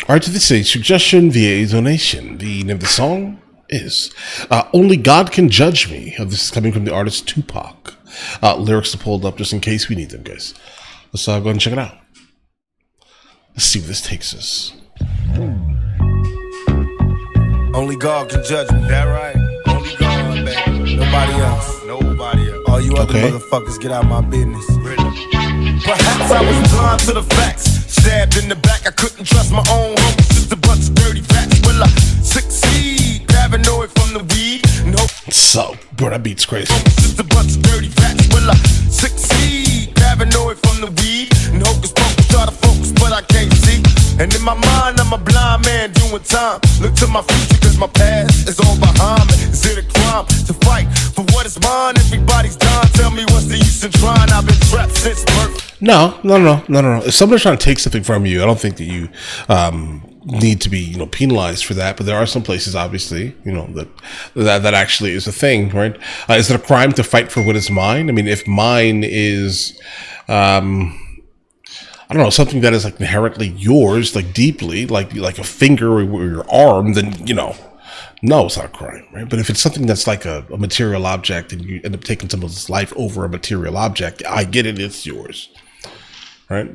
All right, so this is a suggestion via a donation. The name of the song is Only God Can Judge Me. This is coming from the artist Tupac. Lyrics are pulled up just in case we need them, guys. Let's go ahead and check it out. Let's see where this takes us. Only God can judge me. That right? Only God, baby. Nobody else. Nobody else. All you other motherfuckers, get out my business. Perhaps I was blind to the facts. Stabbed in the back, I couldn't trust my own homies. Just a bunch of dirty facts. Will I succeed? Paranoid from the weed. No. So, bro, that beat's crazy. Just a bunch of dirty facts. Will I succeed? Paranoid from the weed. And hocus pocus, try to focus, but I can't see. And in my mind, I'm a blind man doing time. Look to my future, cause my past is all behind me. Is it a crime to fight for what is mine? Everybody's dying. Tell me what's the use in trying? I've been trapped since birth. No. If somebody's trying to take something from you, I don't think that you need to be, penalized for that. But there are some places, obviously, that actually is a thing, right? Is it a crime to fight for what is mine? I mean, if mine is, I don't know, something that is like inherently yours, like deeply, like a finger or your arm, then no, it's not a crime, right? But if it's something that's like a material object and you end up taking someone's life over a material object, I get it, it's yours, right?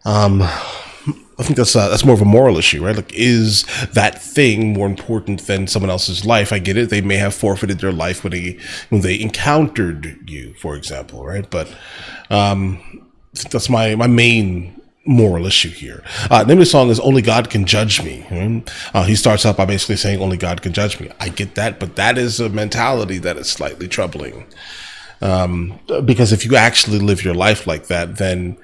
I think that's more of a moral issue, right? Like, is that thing more important than someone else's life? I get it. They may have forfeited their life when they encountered you, for example, right? But that's my main moral issue here. Name of the song is Only God Can Judge Me. He starts out by basically saying only God can judge me. I get that, but that is a mentality that is slightly troubling. Because if you actually live your life like that, then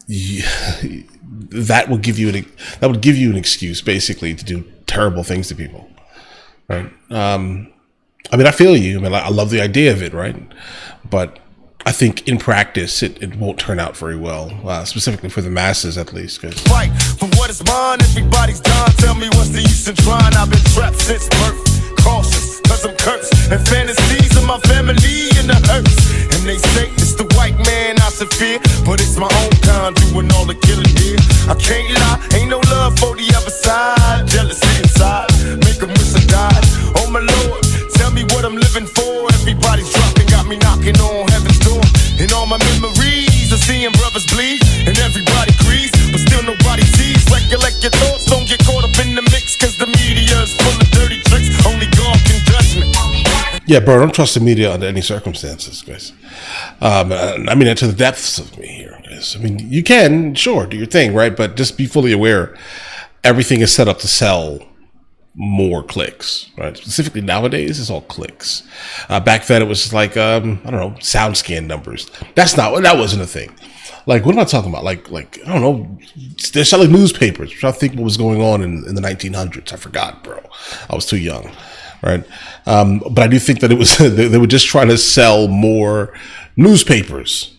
that would give you an excuse basically to do terrible things to people, right? I mean, I feel you. I mean, I love the idea of it, right? But I think in practice, it won't turn out very well, specifically for the masses, at least. Fight for what is mine, everybody's dying. Tell me what's the use in trying? I've been trapped since birth. Cautious, cause I'm cursed. And fantasies of my family in the hearse. And they say it's the white man I should fear. But it's my own kind doing all the killing here. I can't lie, ain't no love for the other side. Jealousy inside, make them wish I died. Oh my Lord, tell me what I'm living for. Everybody's dropping, got me knocking on heaven's door. And all my memories of seeing brothers bleed. And everybody agrees, but still nobody sees. Recollect your thoughts, don't get caught up in the mix. Cause the media is full of dirty tricks. Only God can judge me. Yeah, bro, don't trust the media under any circumstances, guys. I mean, to the depths of me here, guys. I mean, you can, sure, do your thing, right? But just be fully aware, everything is set up to sell more clicks, right? Specifically nowadays, it's all clicks. Back then, it was like, I don't know, sound scan numbers. That wasn't a thing. Like, what am I talking about? Like, I don't know, they're selling newspapers. I'm trying to think what was going on in the 1900s. I forgot, bro. I was too young, right? But I do think that it was, they were just trying to sell more newspapers,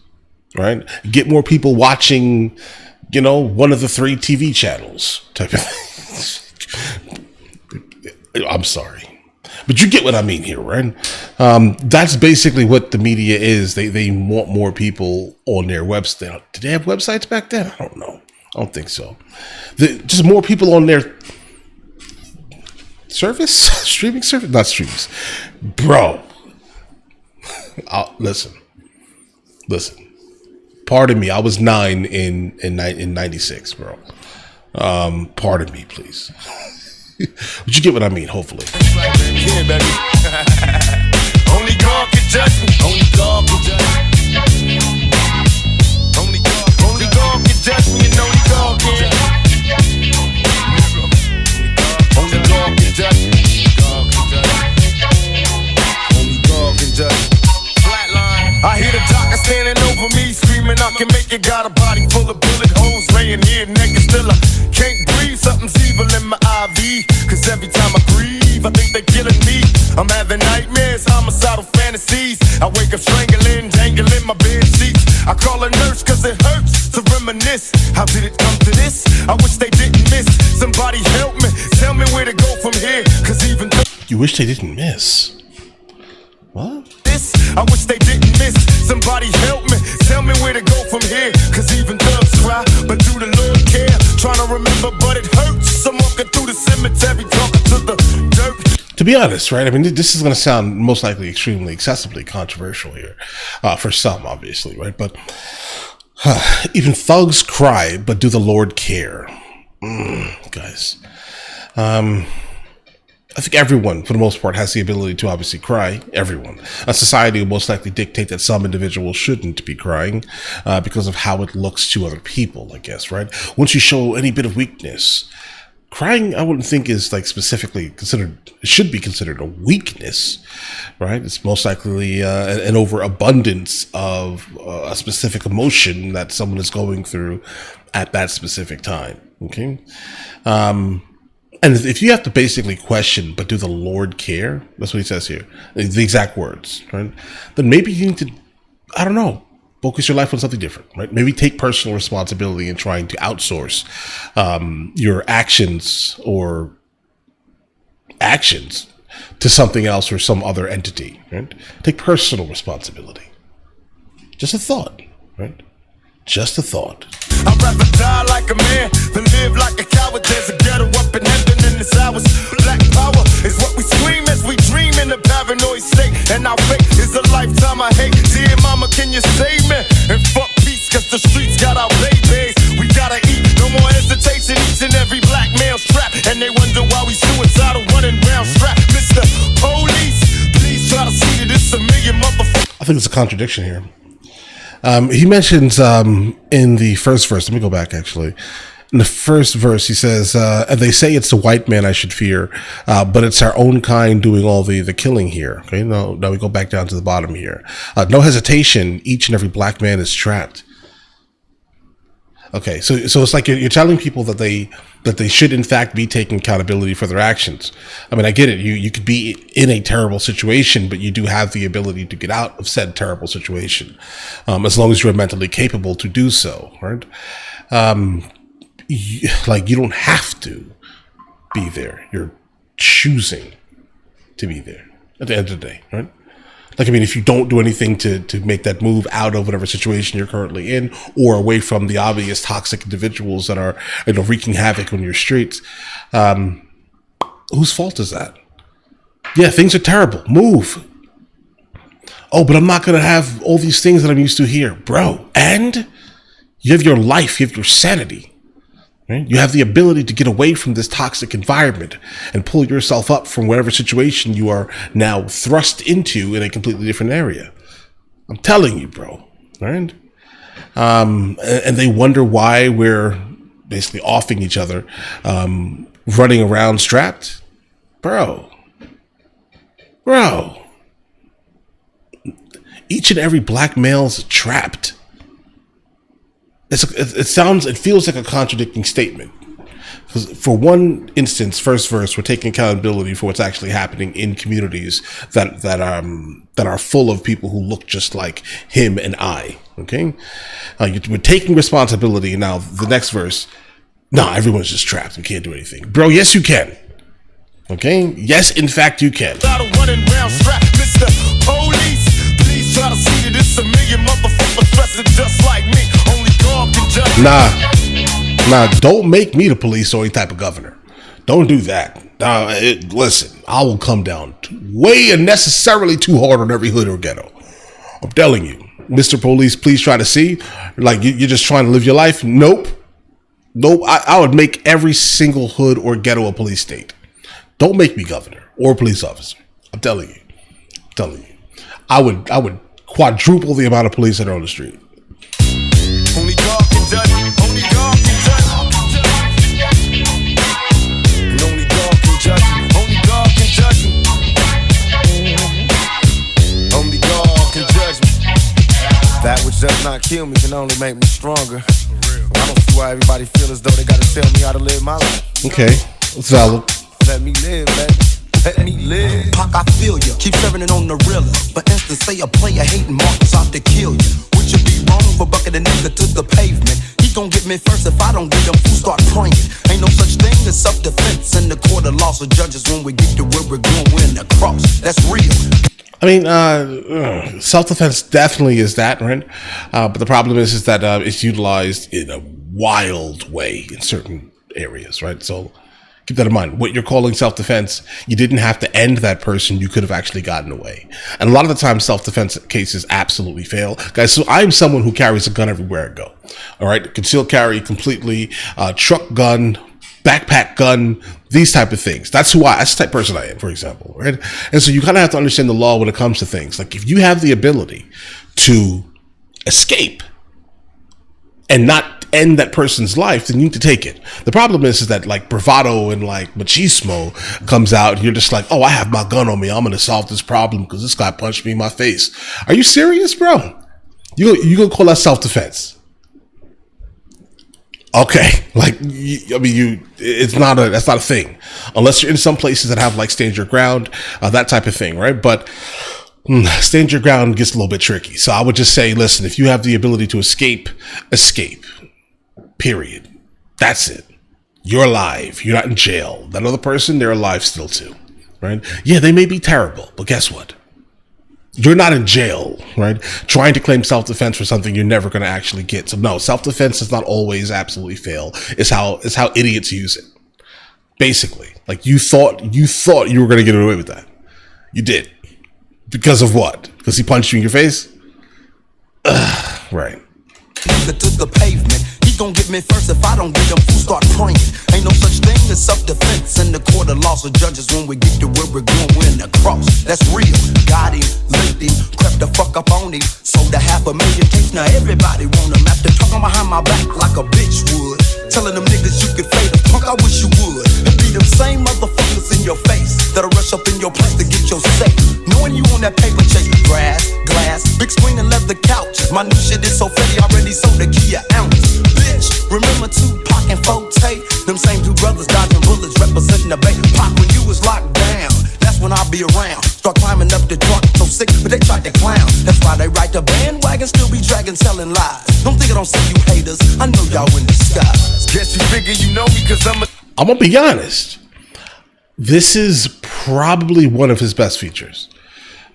right? Get more people watching, one of the 3 TV channels type of thing. I'm sorry, but you get what I mean here, right? That's basically what the media is. They want more people on their website. Did they have websites back then? I don't know. I don't think so. Just more people on their streaming service, not streams, bro. Listen. Pardon me. I was 9 in 96, bro. Pardon me, please. But you get what I mean, hopefully. Yeah, baby. Only God can judge me. Only God can judge me. Only God can judge me, and only God can. Only God can judge me. Only God can judge me. Flatline. I hear the doctor standing over me, screaming, I can make it. Got a body full of bullet holes, laying here naked, still I can't breathe. Something's evil in my IV. Cause every time I breathe, I think they're killing me. I'm having nightmares, homicidal fantasies. I wake up strangling, dangling my bed sheets. I call a nurse cause it hurts to reminisce. How did it come to this? I wish they didn't miss. Somebody help me, tell me where to go from here. Cause even though you wish they didn't miss. What? I wish they didn't miss. Somebody help me, tell me where to go from here. Cause even thugs cry, but do the Lord care? trying to remember, but it hurts. I'm walking through the cemetery, talking to the dirt. To be honest, right? I mean, this is going to sound most likely extremely excessively controversial here, for some, obviously, right? But even thugs cry, but do the Lord care? Guys, I think everyone, for the most part, has the ability to obviously cry. Everyone. A society will most likely dictate that some individuals shouldn't be crying because of how it looks to other people, I guess, right? Once you show any bit of weakness, crying, I wouldn't think is like specifically considered, it should be considered a weakness, right? It's most likely an overabundance of a specific emotion that someone is going through at that specific time, okay? And if you have to basically question, but do the Lord care? That's what he says here. The exact words, right? Then maybe you need to, I don't know, focus your life on something different, right? Maybe take personal responsibility in trying to outsource your actions to something else or some other entity, right? Take personal responsibility. Just a thought, right? Just a thought. I'd rather die like a man than live like a coward. There's a ghetto up in heaven in this hours. Black power is what we scream as we dream in a paranoid state. And our fate is a lifetime I hate. Dear mama, can you save me? And fuck peace, cause the streets got our babies. We gotta eat, no more hesitation. Each and every black male strapped. And they wonder why we suicidal running round strapped. Mr. Police, please try to see that it's a million motherfuckers. I think it's a contradiction here. He mentions in the first verse, let me go back actually. In the first verse, he says, and they say it's the white man I should fear, but it's our own kind doing all the killing here. Okay, now we go back down to the bottom here. No hesitation, each and every black man is trapped. Okay, so it's like you're telling people that they should in fact be taking accountability for their actions. I mean, I get it. You could be in a terrible situation, but you do have the ability to get out of said terrible situation, as long as you're mentally capable to do so, right? You don't have to be there. You're choosing to be there at the end of the day, right? Like, I mean, if you don't do anything to make that move out of whatever situation you're currently in or away from the obvious toxic individuals that are, wreaking havoc on your streets, whose fault is that? Yeah, things are terrible. Move. Oh, but I'm not going to have all these things that I'm used to here. Bro, and you have your life, you have your sanity. Right? You have the ability to get away from this toxic environment and pull yourself up from whatever situation you are now thrust into in a completely different area. I'm telling you, bro. Right? And they wonder why we're basically offing each other, running around strapped. Bro. Each and every black male's trapped. It feels like a contradicting statement. Because for one instance, first verse, we're taking accountability for what's actually happening in communities that are full of people who look just like him and I. Okay, we're taking responsibility. Now the next verse, no, everyone's just trapped. We can't do anything, bro. Yes, you can. Okay, yes, in fact, you can. Running round strapped, Mr. Police. Please try to see that it's a million motherfuckers dressing just like me. Only God can judge. Nah, don't make me the police or any type of governor. Don't do that. Listen, I will come down way unnecessarily too hard on every hood or ghetto. I'm telling you, Mr. Police, please try to see. Like, you're just trying to live your life? Nope. I would make every single hood or ghetto a police state. Don't make me governor or police officer. I'm telling you. I would quadruple the amount of police that are on the street. Only God can judge. Only God can judge. And only God can judge. Only God can judge. Only God can judge me. That which does not kill me can only make me stronger. I don't see why everybody feel as though they gotta tell me how to live my life. Okay, it's valid. Let me live, baby. Let me live. Pac, I feel ya. Keep serving it on the realer. For instance, say a player hating Marcus out to kill you. Would you be wrong for bucking a nigga to the pavement? He gon' get me first if I don't get him. Fools start praying. Ain't no such thing as self-defense in the court of laws of judges. When we get to where we're going, we're in the cross. That's real. I mean, self-defense definitely is that, right? But the problem is that it's utilized in a wild way in certain areas, right? So keep that in mind. What you're calling self-defense, you didn't have to end that person. You could have actually gotten away. And a lot of the time, self-defense cases absolutely fail. Guys, so I'm someone who carries a gun everywhere I go. All right? Concealed carry completely, truck gun, backpack gun, these type of things. That's that's the type of person I am, for example, right? And so you kind of have to understand the law when it comes to things. Like if you have the ability to escape and not end that person's life, then you need to take it. The problem is that like bravado and like machismo comes out and you're just like, oh, I have my gun on me, I'm gonna solve this problem because this guy punched me in my face. Are you serious, bro? You gonna call that self-defense? Okay, like that's not a thing, unless you're in some places that have like stand your ground, that type of thing, right? But stand your ground gets a little bit tricky. So I would just say, listen, if you have the ability to escape. Period. That's it. You're alive. You're not in jail. That other person, they're alive still too, right? Yeah, they may be terrible, but guess what? You're not in jail, right? Trying to claim self-defense for something you're never going to actually get. So no, self-defense does not always absolutely fail. It's how idiots use it. Basically, like you thought you were going to get away with that. You did. Because of what? Because he punched you in your face? Right. To the pavement. He gon' get me first if I don't get him. Fools start praying. Ain't no such thing as self-defense in the court of laws of judges. When we get to where we're going, we're in the cross. That's real. Got him, licked him, crept the fuck up on him. Sold a 500,000 tapes. Now everybody want him. After talking behind my back like a bitch would. Telling them niggas you can fade a punk. I wish you would. It be them same motherfuckers in your face that'll rush up in your place to get your safe. Knowing you on that paper chase. Grass, glass, big screen and leather couch. My new shit is so fatty, already sold a key an ounce. Bitch, remember Tupac and Forte? Them same two brothers dodging bullets, representing the bay. Pac, when you was locked down, that's when I'll be around. Start climbing up the truck, so sick, but they tried to clown. That's why they ride the bandwagon, still be dragging, selling lies. Don't think I don't see you haters, I know y'all in disguise. Guess you figure you know me cause I'm gonna be honest. This is probably one of his best features.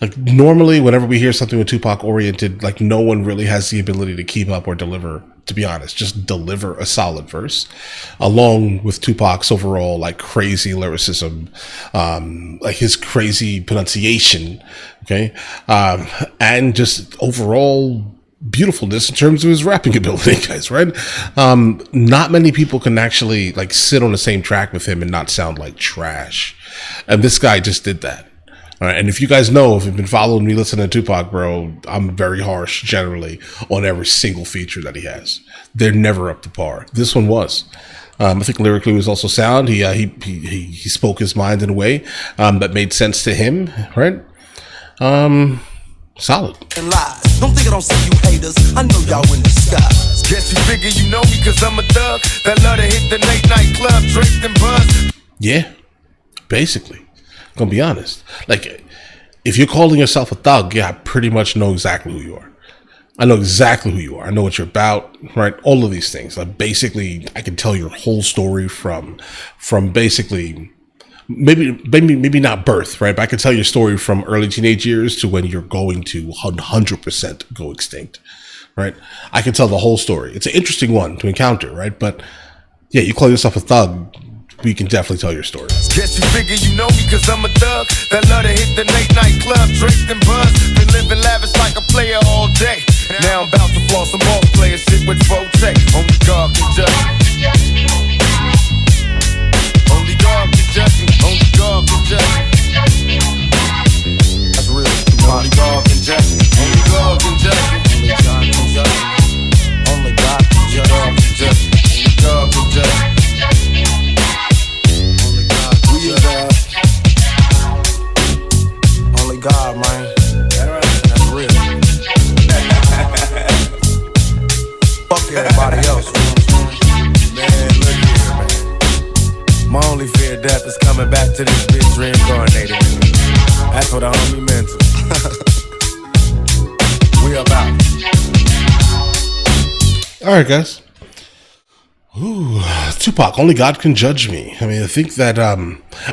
Like normally whenever we hear something with Tupac oriented, like no one really has the ability to keep up or deliver, to be honest, just deliver a solid verse along with Tupac's overall like crazy lyricism, like his crazy pronunciation. Okay. And just overall beautifulness in terms of his rapping ability, guys, right? Not many people can actually like sit on the same track with him and not sound like trash. And this guy just did that. All right, and if you guys know, if you've been following me listening to Tupac, bro, I'm very harsh generally on every single feature that he has. They're never up to par. This one was. I think lyrically it was also sound. He spoke his mind in a way that made sense to him, right? Solid. Don't think I don't see you haters. I know y'all in disguise. Guess you figure you know me cause I'm a thug that love to hit the late night club, drink and buzz. Yeah, basically. Gonna be honest. Like, if you're calling yourself a thug, yeah, I pretty much know exactly who you are. I know exactly who you are. I know what you're about, right? All of these things. Like, basically, I can tell your whole story from basically maybe not birth, right? But I can tell your story from early teenage years to when you're going to 100% go extinct, right? I can tell the whole story. It's an interesting one to encounter, right? But yeah, you call yourself a thug, we can definitely tell your story. Guess you figure you know me cause I'm a thug that love to hit the late night club, drink and buzz. Been living lavish like a player all day. Now I'm about to floss some more player shit with Forte. Only God can judge me. Only God can judge me. Only God can judge me. That's real. Only God can judge me. Only God can judge me. Only God can judge me. Only God can judge me. Only God can judge me. Only God, man. That's real. Fuck everybody else. Man, look here, man. My only fear of death is coming back to this bitch reincarnated. That's what a homie meant to. We about. All right, guys. Ooh, Tupac, Only God Can Judge Me. I mean, I think that,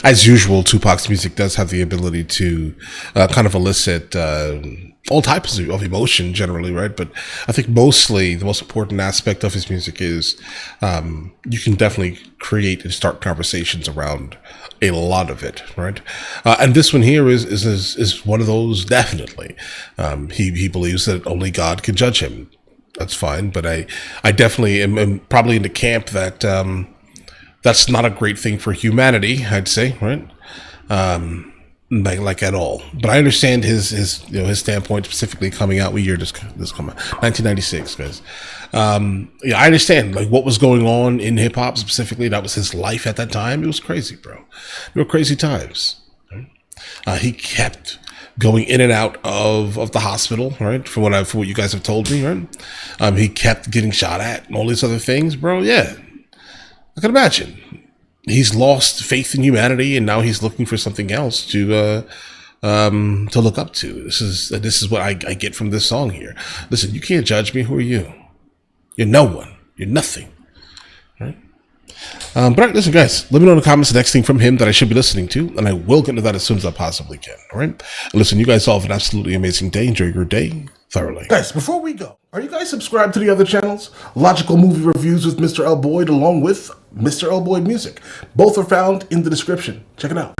as usual, Tupac's music does have the ability to kind of elicit all types of emotion generally, right? But I think mostly the most important aspect of his music is you can definitely create and start conversations around a lot of it, right? And this one here is one of those, definitely. He believes that only God can judge him. That's fine, but I definitely am probably in the camp that that's not a great thing for humanity, I'd say, right? Like at all. But I understand his standpoint, specifically coming out. What year this come out? 1996, guys. Yeah, I understand like what was going on in hip hop specifically. That was his life at that time. It was crazy, bro. There were crazy times. Right? He kept going in and out of the hospital, right? For what you guys have told me, right? He kept getting shot at and all these other things, bro. Yeah, I can imagine. He's lost faith in humanity, and now he's looking for something else to look up to. This is what I get from this song here. Listen, you can't judge me. Who are you? You're no one. You're nothing. Right? But listen, guys, let me know in the comments the next thing from him that I should be listening to, and I will get into that as soon as I possibly can. All right? And listen, you guys all have an absolutely amazing day. Enjoy your day thoroughly. Guys, before we go, are you guys subscribed to the other channels? Logical Movie Reviews with Mr. L. Boyd, along with Mr. L. Boyd Music. Both are found in the description. Check it out.